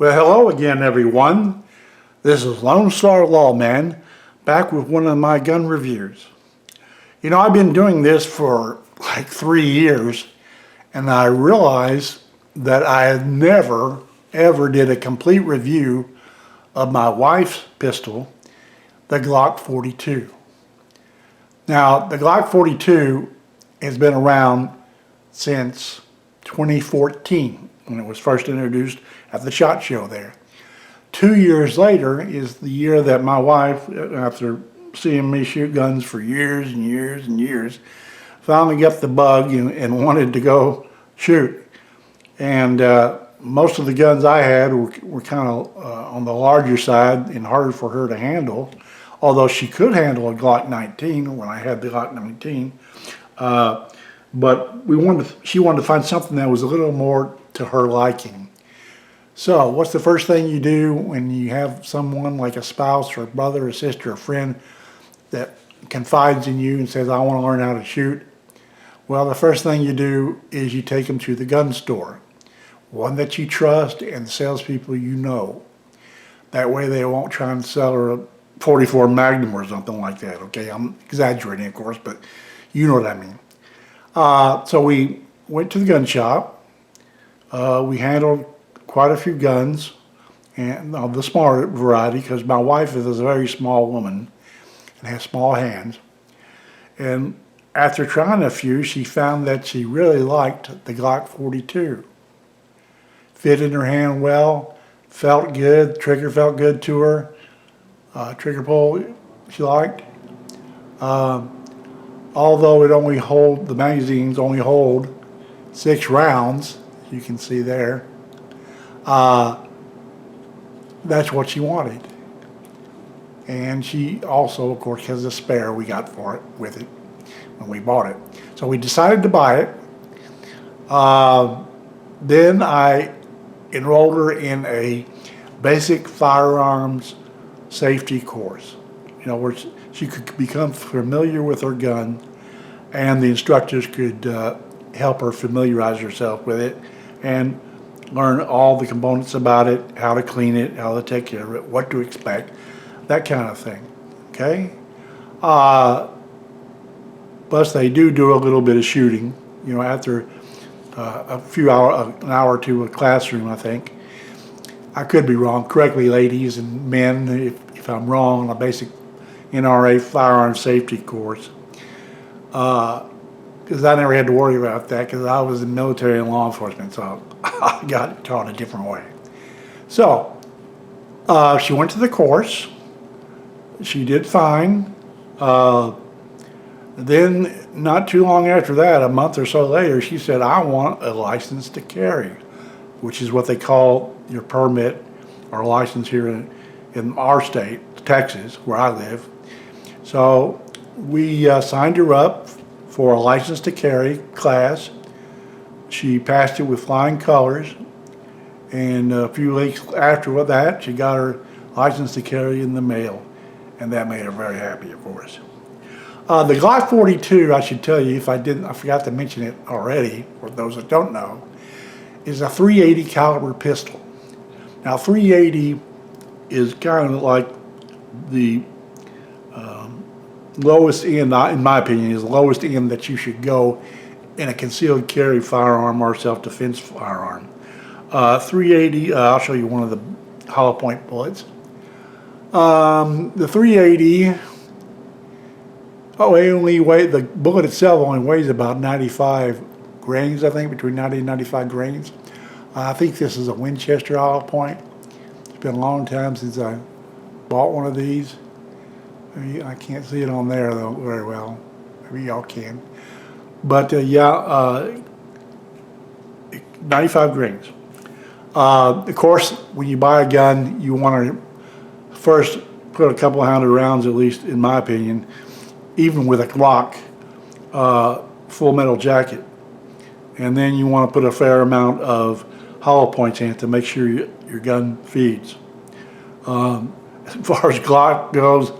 Well, hello again, everyone. This is Lone Star Lawman, back with one of my gun reviews. You know, I've been doing this for like 3 years, and I realized that I never, ever did a complete review of my wife's pistol, the Glock 42. Now, the Glock 42 has been around since 2014, when it was first introduced at the SHOT Show there. 2 years later is the year that my wife, after seeing me shoot guns for years and years and years, finally got the bug and wanted to go shoot. And most of the guns I had were kind of on the larger side and harder for her to handle, although she could handle a Glock 19 when I had the Glock 19. But she wanted to find something that was a little more to her liking. So what's the first thing you do when you have someone like a spouse or a brother or sister or friend that confides in you and says, I want to learn how to shoot? Well, the first thing you do is you take them to the gun store, one that you trust and the salespeople you know. That way they won't try and sell her a 44 Magnum or something like that. Okay, I'm exaggerating, of course, but you know what I mean. So we went to the gun shop. We handled quite a few guns, and of the smaller variety, because my wife is a very small woman and has small hands. And after trying a few, she found that she really liked the Glock 42. Fit in her hand well, felt good, trigger felt good to her, trigger pull she liked. Although the magazines only hold 6 rounds, you can see there. That's what she wanted. And she also, of course, has a spare we got for it with it when we bought it. So we decided to buy it. Then I enrolled her in a basic firearms safety course, where she could become familiar with her gun, and the instructors could help her familiarize herself with it and learn all the components about it, how to clean it, how to take care of it, what to expect, that kind of thing. Okay. Plus, they do a little bit of shooting. After an hour or two of classroom, I think. I could be wrong. Correct me, ladies and men, if I'm wrong on a basic NRA firearm safety course. Because I never had to worry about that because I was in military and law enforcement, so I got taught a different way. So she went to the course. She did fine. Then not too long after that, a month or so later, she said, I want a license to carry, which is what they call your permit or license here in our state, Texas, where I live. So we signed her up for a license to carry class. She passed it with flying colors, and a few weeks after that, she got her license to carry in the mail, and that made her very happy, of course. The Glock 42, I should tell you, I forgot to mention it already, for those that don't know, is a .380 caliber pistol. Now, .380 is kind of like the lowest end, in my opinion, is the lowest end that you should go in a concealed carry firearm or self-defense firearm. .380, I'll show you one of the hollow point bullets. The .380, the bullet itself only weighs about 95 grains, I think, between 90 and 95 grains. I think this is a Winchester hollow point. It's been a long time since I bought one of these. I can't see it on there though very well. Maybe y'all can. But 95 grains. Of course, when you buy a gun, you want to first put a couple hundred rounds, at least in my opinion, even with a Glock full metal jacket. And then you want to put a fair amount of hollow points in it to make sure your gun feeds. As far as Glock goes,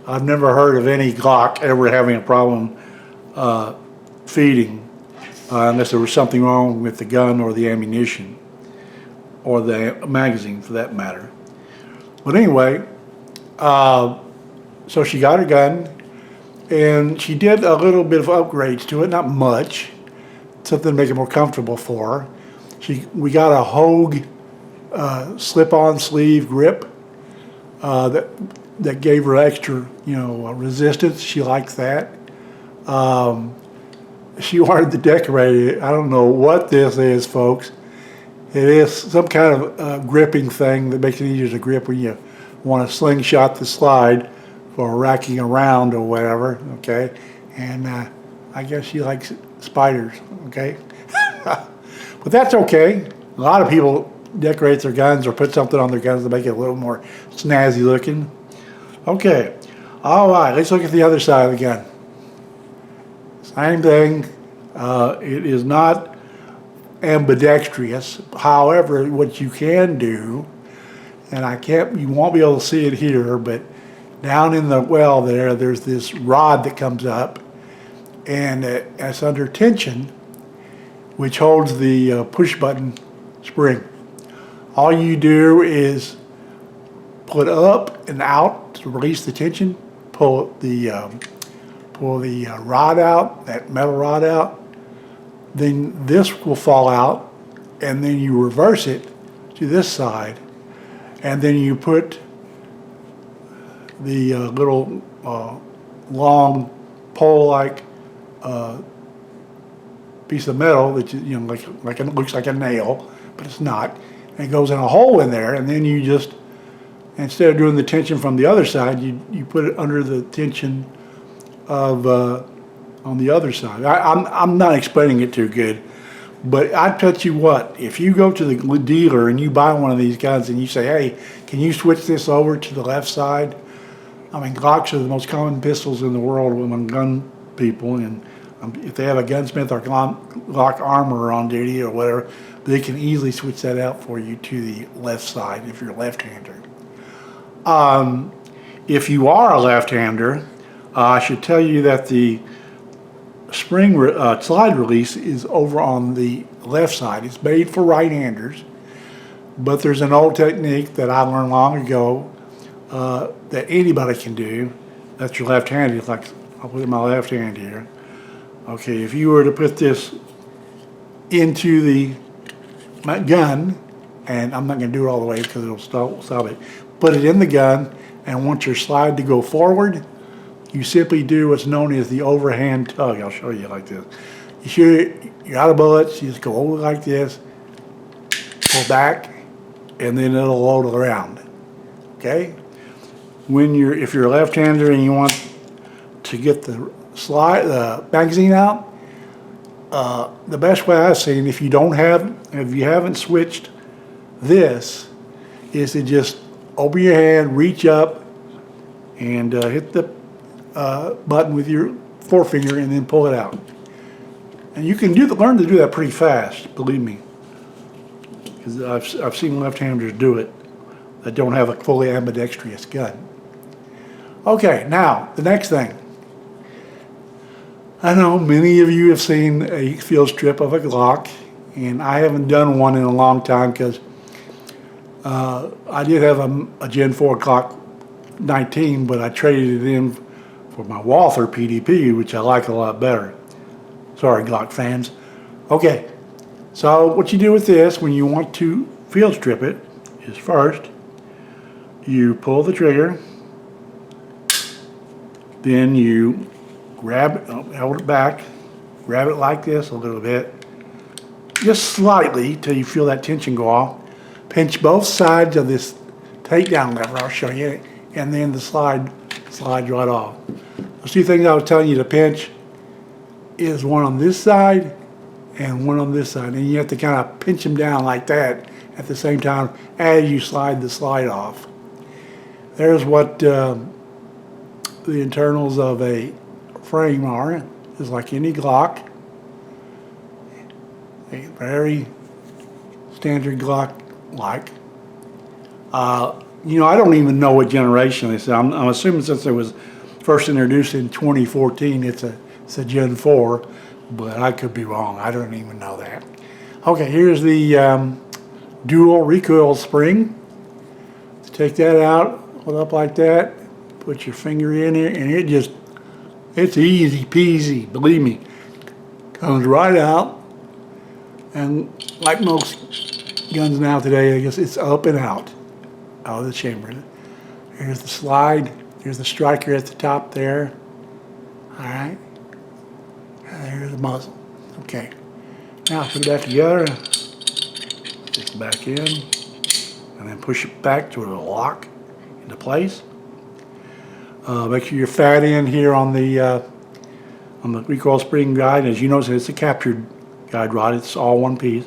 I've never heard of any Glock ever having a problem feeding unless there was something wrong with the gun or the ammunition. or the magazine for that matter. But anyway, so she got her gun, and she did a little bit of upgrades to it, not much, something to make it more comfortable for her. We got a Hogue slip-on sleeve grip that gave her extra, resistance. She likes that. She wanted to decorate it. I don't know what this is, folks. It is some kind of gripping thing that makes it easier to grip when you want to slingshot the slide for racking around or whatever, okay? And I guess she likes spiders, okay? But that's okay. A lot of people decorate their guns or put something on their guns to make it a little more snazzy looking. Okay, all right, let's look at the other side of the gun. Same thing. It is not ambidextrous. However, what you can do, and you won't be able to see it here, but down in the well there's this rod that comes up, and it's under tension, which holds the push button spring. All you do is put up and out to release the tension, pull the rod out, that metal rod out, then this will fall out, and then you reverse it to this side, and then you put the little long pole-like piece of metal that like it looks like a nail, but it's not. And it goes in a hole in there, and then you just, instead of doing the tension from the other side, you put it under the tension of on the other side. I'm not explaining it too good, but I tell you what, if you go to the dealer and you buy one of these guns and you say, hey, can you switch this over to the left side? I mean, Glocks are the most common pistols in the world among gun people, and if they have a gunsmith or Glock armor on duty or whatever, they can easily switch that out for you to the left side if you're a left-hander. If you are a left-hander, I should tell you that the spring slide release is over on the left side. It's made for right-handers, but there's an old technique that I learned long ago that anybody can do. That's your left-handed. It's like, I'll put my left hand here. Okay, if you were to put this into the gun, and I'm not going to do it all the way because it'll stop it. Put it in the gun, and want your slide to go forward, you simply do what's known as the overhand tug. I'll show you like this. You shoot it, you're out of bullets, you just go over like this, pull back, and then it'll load around. Okay? If you're a left-hander and you want to get the magazine out, the best way I've seen, if you haven't switched this, is to just open your hand, reach up, and hit the button with your forefinger, and then pull it out. And you can learn to do that pretty fast, believe me, because I've seen left-handers do it that don't have a fully ambidextrous gun. Okay, now the next thing. I know many of you have seen a field strip of a Glock, and I haven't done one in a long time because I did have a Gen 4 Glock 19, but I traded it in for my Walther PDP, which I like a lot better. Sorry, Glock fans. Okay, so what you do with this when you want to field strip it is first you pull the trigger, then you grab it, hold it back, grab it like this a little bit, just slightly till you feel that tension go off. Pinch both sides of this takedown lever, I'll show you, and then the slide slides right off. Those two things I was telling you to pinch is one on this side and one on this side, and you have to kind of pinch them down like that at the same time as you slide the slide off. There's what the internals of a frame are. It's like any Glock, a very standard Glock like. You know, I don't even know what generation this is. I'm assuming since it was first introduced in 2014, it's a Gen 4, but I could be wrong. I don't even know that. Okay, here's the dual recoil spring. Take that out, hold up like that, put your finger in it, and it's easy peasy, believe me. Comes right out, and like most guns now today, I guess it's up and out of the chamber. Here's the slide, here's the striker at the top there. All right, and there's the muzzle. Okay, now put it back together, stick it back in, and then push it back to it'll lock into place. Make sure you're fat in here on the recoil spring guide. As you notice, it's a captured guide rod. It's all one piece.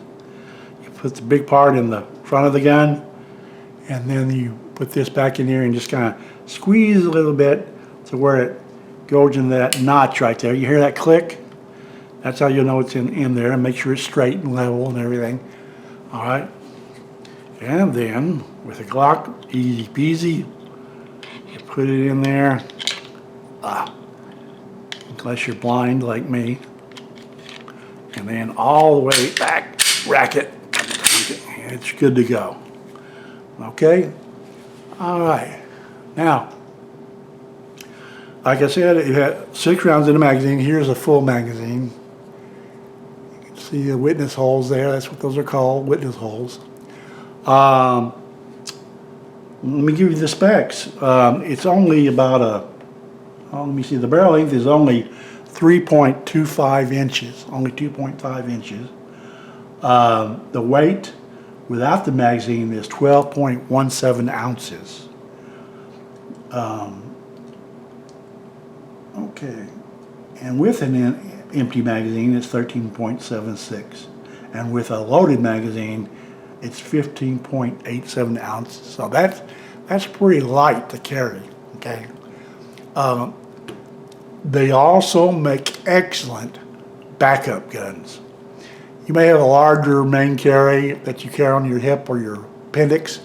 You put the big part in the front of the gun, and then you put this back in here and just kind of squeeze a little bit to where it goes in that notch right there. You hear that click? That's how you'll know it's in there, and make sure it's straight and level and everything. All right. And then with a Glock, easy peasy, you put it in there. Unless you're blind like me. And then all the way back, rack it. It's good to go. Okay? All right. Now, like I said, it had 6 rounds in the magazine. Here's a full magazine. You can see the witness holes there. That's what those are called, witness holes. Let me give you the specs. It's only about let me see, the barrel length is only 3.25 inches, only 2.5 inches. The weight without the magazine is 12.17 ounces. Okay, and with an empty magazine it's 13.76, and with a loaded magazine it's 15.87 ounces. So that's pretty light to carry. Okay. They also make excellent backup guns. You may have a larger main carry that you carry on your hip or your appendix.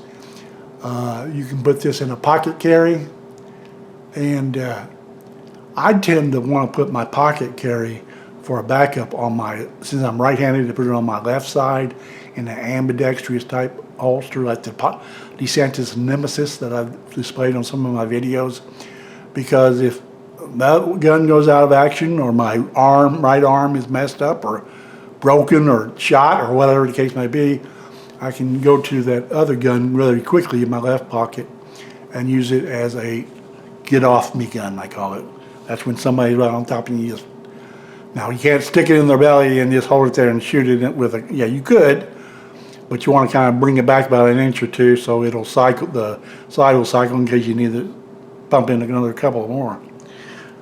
You can put this in a pocket carry, and I tend to want to put my pocket carry for a backup on since I'm right-handed, to put it on my left side in an ambidextrous type holster like the DeSantis Nemesis that I've displayed on some of my videos. Because if that gun goes out of action, or my right arm is messed up or broken or shot or whatever the case may be, I can go to that other gun really quickly in my left pocket and use it as a get-off-me gun, I call it. That's when somebody's right on top of you. Now, you can't stick it in their belly and just hold it there and shoot it with a, yeah, you could, but you want to kind of bring it back about an inch or two so it'll cycle, the slide will cycle in case you need to pump in another couple more.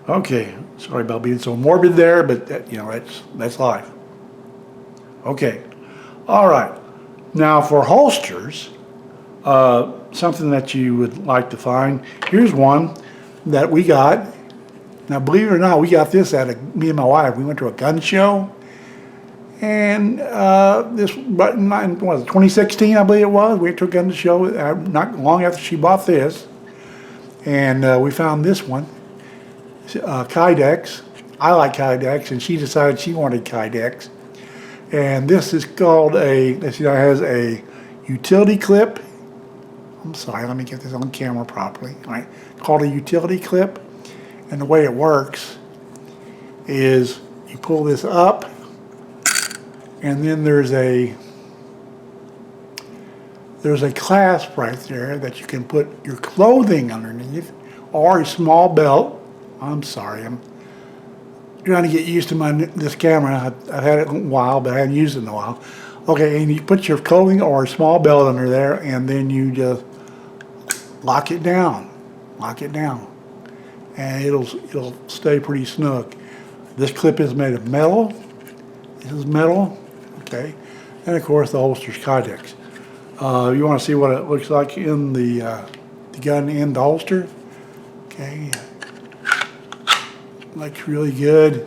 Okay, sorry about being so morbid there, but that's life. Okay, all right. Now for holsters, something that you would like to find. Here's one that we got. Now, believe it or not, we got this me and my wife. We went to a gun show, and this, what was it, 2016, I believe it was. We went to a gun show not long after she bought this, and we found this one, Kydex. I like Kydex, and she decided she wanted Kydex. And this is called it has a utility clip. I'm sorry, let me get this on camera properly. All right, called a utility clip. And the way it works is you pull this up, and then there's a clasp right there that you can put your clothing underneath, or a small belt. I'm sorry, I'm trying to get used to this camera. I've had it a while, but I haven't used it in a while. Okay, and you put your clothing or a small belt under there, and then you just lock it down, and it'll stay pretty snug. This clip is made of metal. This is metal, okay, and of course the holster's Kydex. You want to see what it looks like in the gun in the holster? Okay. Looks really good,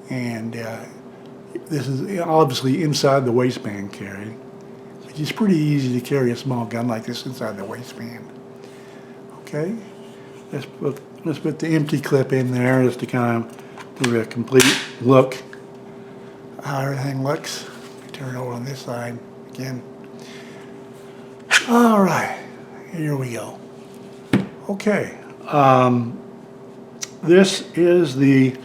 and this is obviously inside the waistband carry. It's pretty easy to carry a small gun like this inside the waistband. Okay, let's put the empty clip in there just to kind of do a complete look. how everything looks. Turn it over on this side again. All right, here we go. Okay, this is the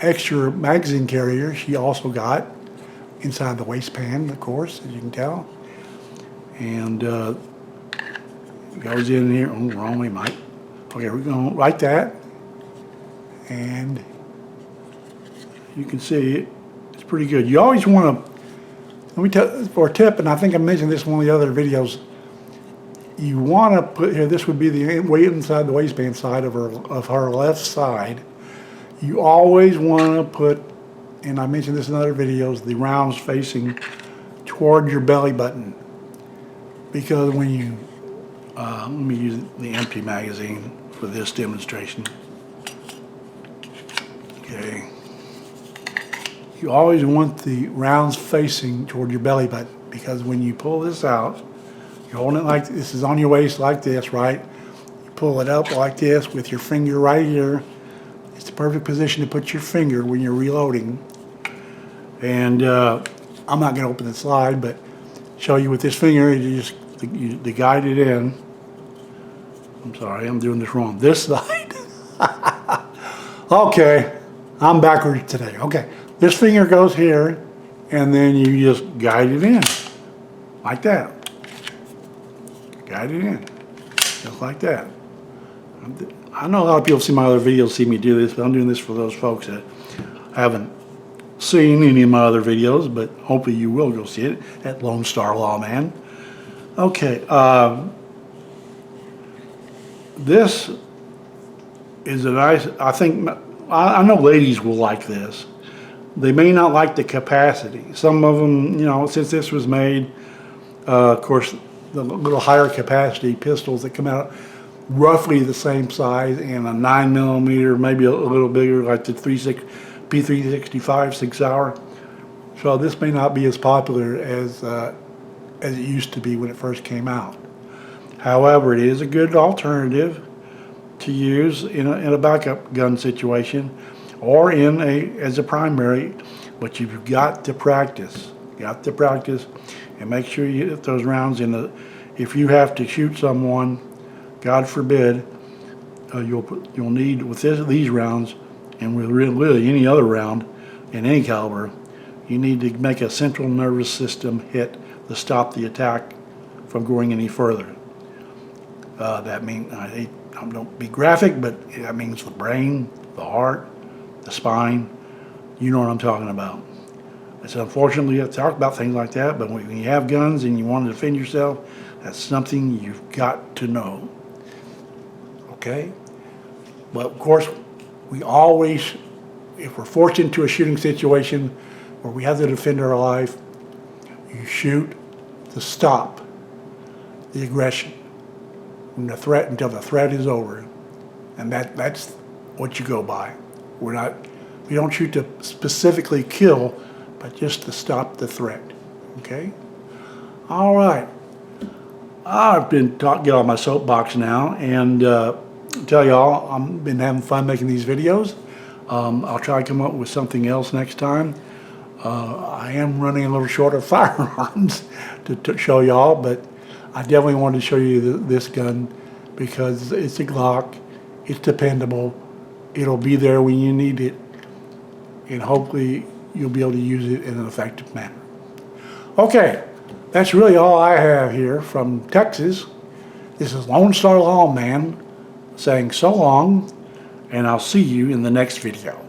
extra magazine carrier she also got inside the waistband, of course, as you can tell. And goes in here. Oh, wrong way, Mike. Okay, we're going like that. And you can see it. It's pretty good. You always want to, let me tell for a tip, and I think I mentioned this in one of the other videos. You want to put here, this would be the way inside the waistband side of her left side. You always want to put, and I mentioned this in other videos, the rounds facing toward your belly button. Because when you, let me use the empty magazine for this demonstration. Okay. You always want the rounds facing toward your belly button, because when you pull this out, you're holding it like this, is on your waist like this, right? You pull it up like this with your finger right here. It's the perfect position to put your finger when you're reloading. And I'm not going to open the slide, but show you with this finger, you just to guide it in. I'm sorry, I'm doing this wrong. This side. Okay, I'm backwards today. Okay, this finger goes here, and then you just guide it in, like that. Guide it in, just like that. I know a lot of people see my other videos, see me do this, but I'm doing this for those folks that haven't seen any of my other videos, but hopefully you will go see it at Lone Star Lawman. Okay, this is a nice, I think, I know ladies will like this. They may not like the capacity. Some of them, you know, since this was made, of course, the little higher capacity pistols that come out roughly the same size and a 9mm, maybe a little bigger, like the P365 6 hour. So this may not be as popular as it used to be when it first came out. However, it is a good alternative to use in a backup gun situation or as a primary, but you've got to practice. Got to practice and make sure you hit those rounds if you have to shoot someone, God forbid, you'll need with these rounds, and with really any other round in any caliber, you need to make a central nervous system hit to stop the attack from going any further. That means, I don't be graphic, but that means the brain, the heart, the spine. You know what I'm talking about. It's unfortunately you have to talk about things like that, but when you have guns and you want to defend yourself, that's something you've got to know. Okay? But of course, we always, if we're forced into a shooting situation where we have to defend our life, you shoot to stop the aggression when the threat, until the threat is over, and that's what you go by. We don't shoot to specifically kill, but just to stop the threat. Okay. All right. I've been get on my soapbox now and tell y'all I've been having fun making these videos. I'll try to come up with something else next time. I am running a little short of firearms to show y'all, but I definitely wanted to show you this gun because it's a Glock, it's dependable, it'll be there when you need it, and hopefully you'll be able to use it in an effective manner. Okay, that's really all I have here from Texas. This is Lone Star Lawman saying so long, and I'll see you in the next video.